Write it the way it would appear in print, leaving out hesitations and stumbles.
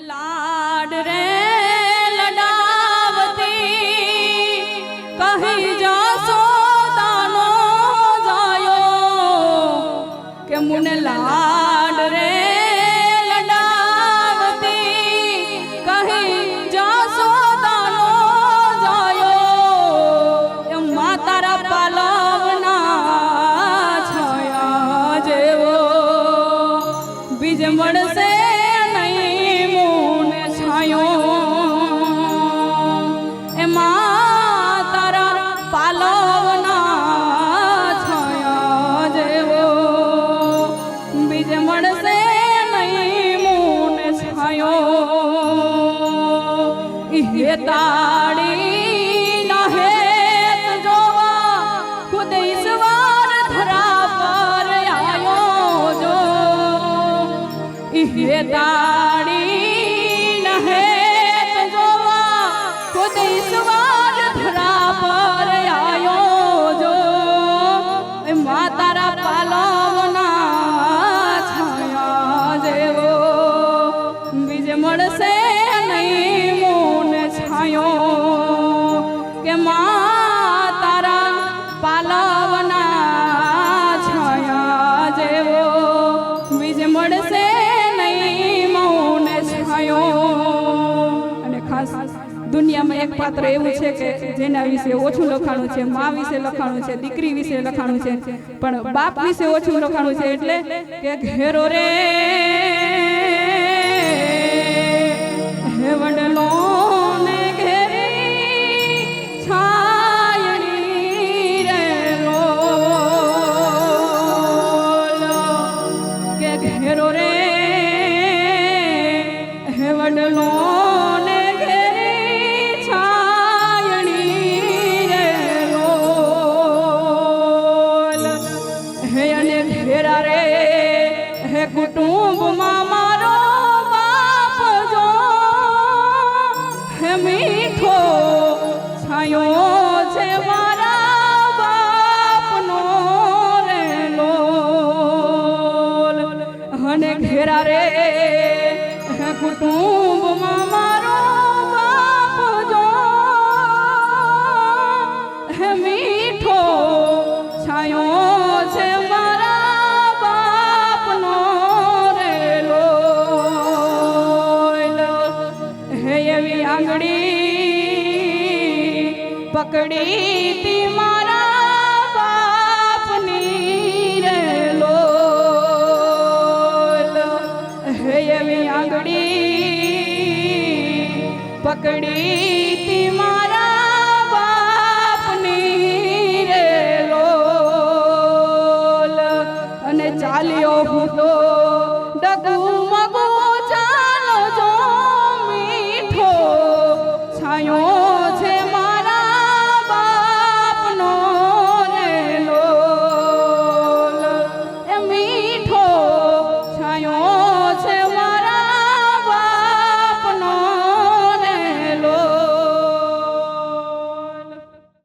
लाड रे लडावती कही जा सोदानो जायो के मुने लाड रे लडावती कही जा सोदानो जायो ए मातारा पालवना छाया जेवो बीज मळसे ताड़ी नहेत जोवा खुद ईश्वर धरा पर आयो जो इहे ताड़ी नहेत जोवा खुद ईश्वर धरा पर आयो जो मातारा पालवना छाया जेवो बीज मळसे के मातारा पालवना छाया जेवो बीज मळसे नहीं मौन छायो। અને ખાસ દુનિયામાં એક પાત્ર એવું છે કે જેના વિશે ઓછું લખાણું છે, મા વિશે લખાણું છે, દીકરી વિશે લખાણું છે, પણ બાપ વિશે ઓછું લખાણું છે, એટલે કે ઘેરો રે હે વડલો कुटुंब मारो बाप जो है मीठो छायो छे मारा बाप नो रे लोल हने घेरा रे है कुटुंब मारो बाप जो है मीठो छायो छे पकड़ी ती मारा बापनी रे लोल हे एवी आंगड़ी पकड़ी ती मारा बापनी रे लोल अने चालियो हूँ तो डगू